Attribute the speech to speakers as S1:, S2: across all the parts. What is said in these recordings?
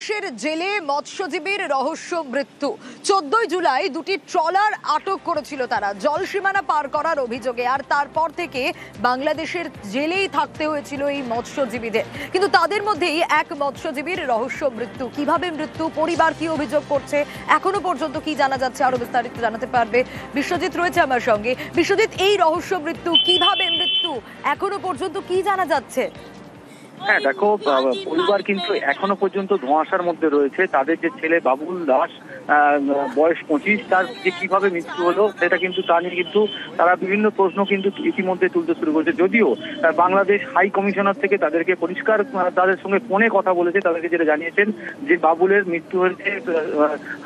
S1: বাংলাদেশের জেলে মৎস্যজীবীর রহস্য মৃত্যু। 14 জুলাই দুটি ট্রলার আটক করেছিল তারা জল সীমানা পার করার অভিযোগে, আর তারপর থেকে বাংলাদেশের জেলেই থাকতে হয়েছিল এই মৎস্যজীবীদের। কিন্তু তাদের মধ্যেই এক মৎস্যজীবীর রহস্য মৃত্যু। কিভাবে মৃত্যু, পরিবার কি অভিযোগ করছে, এখনো পর্যন্ত কি জানা যাচ্ছে, আরো বিস্তারিত জানাতে পারবে বিশ্বজিৎ রয়েছে আমার সঙ্গে। বিশ্বজিৎ, এই রহস্য মৃত্যু, কিভাবে মৃত্যু, এখনো পর্যন্ত কি জানা যাচ্ছে?
S2: হ্যাঁ দেখো, পরিবার কিন্তু এখনো পর্যন্ত ধোঁয়াশার মধ্যে রয়েছে। তাদের যে ছেলে বাবুল দাস, বয়স 25, তার যে কিভাবে মৃত্যু হলো সেটা কিন্তু তা নিয়ে কিন্তু তারা বিভিন্ন প্রশ্ন কিন্তু ইতিমধ্যে তুলতে শুরু করেছে। যদিও বাংলাদেশ হাই কমিশনার থেকে তাদেরকে পরিষ্কার তাদের সঙ্গে ফোনে কথা বলেছে, তাদেরকে যেটা জানিয়েছেন যে বাবুলের মৃত্যু হয়েছে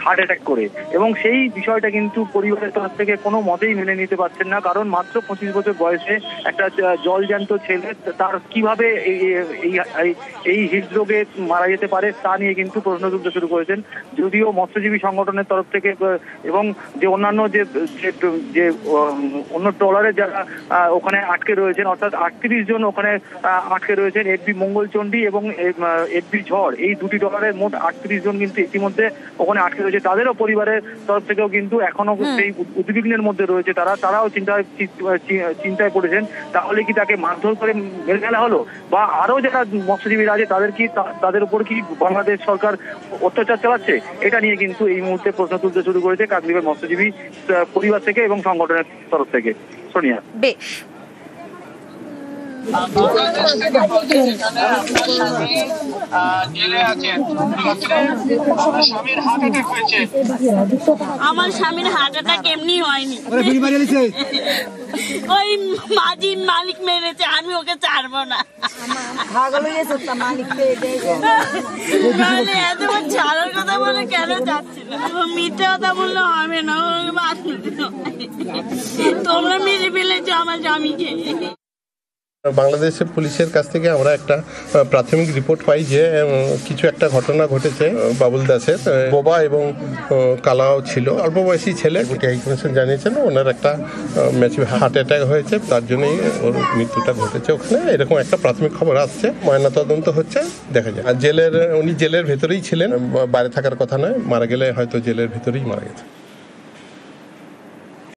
S2: হার্ট অ্যাটাক করে, এবং সেই বিষয়টা কিন্তু পরিবারের তরফ থেকে কোনো মতেই মেনে নিতে পারছেন না। কারণ মাত্র 25 বছর বয়সে একটা জলজ্যান্ত ছেলে তার কিভাবে এই হৃদরোগে মারা যেতে পারে তা নিয়ে কিন্তু প্রশ্ন তুলতে শুরু করেছেন। যদিও মৎস্যজীবী সংগঠনের তরফ থেকে এবং যে অন্যান্য যে অন্য ট্রলারে যারা ওখানে আটকে রয়েছেন, অর্থাৎ 38 জন ওখানে আটকে রয়েছেন, এফবি মঙ্গলচণ্ডী এবং এফবি ঝড়, এই দুটি ট্রলারের মোট 38 জন কিন্তু ইতিমধ্যে ওখানে আটকে রয়েছে। তাদেরও পরিবারের তরফ থেকেও কিন্তু এখনো সেই উদ্বিগ্নের মধ্যে রয়েছে। তারাও চিন্তায় পড়েছেন, তাহলে কি তাকে মারধর করে মেরে ফেলা হলো, বা আরো যারা মৎস্যজীবীরা আছে তাদের উপর কি বাংলাদেশ সরকার অত্যাচার চালাচ্ছে, এটা নিয়ে কিন্তু এই মুহূর্তে প্রশ্ন তুলতে শুরু করেছে কাকদ্বীপের মৎস্যজীবী পরিবার থেকে এবং সংগঠনের তরফ থেকে। সোনিয়া,
S3: বেশ।
S4: আমার স্বামীর হার্ট অ্যাটাক এমনি হয়নি, ওই মালিক মেরেছে, আমি ওকে ছাড়বো না। ছাড়ার কথা বলে কেন যাচ্ছিল, মিথ্যে কথা বললে হবে না, তোমরা মেরে ফেলেছো আমার স্বামীকে।
S5: বাংলাদেশের পুলিশের কাছ থেকে আমরা একটা প্রাথমিক রিপোর্ট পাই যে কিছু একটা ঘটনা ঘটেছে। বাবুল দাসের বোবা এবং কালাও ছিল, অল্প বয়সী ছেলে। হাই কমিশন জানিয়েছেন ওনার একটা ম্যাসিভ হার্ট অ্যাটাক হয়েছে, তার জন্যই ওর মৃত্যুটা ঘটেছে ওখানে, এরকম একটা প্রাথমিক খবর আসছে। ময়নাতদন্ত হচ্ছে, দেখা যায়। আর উনি জেলের ভেতরেই ছিলেন, বাইরে থাকার কথা নয়, মারা গেলে হয়তো জেলের ভেতরেই মারা গেছে।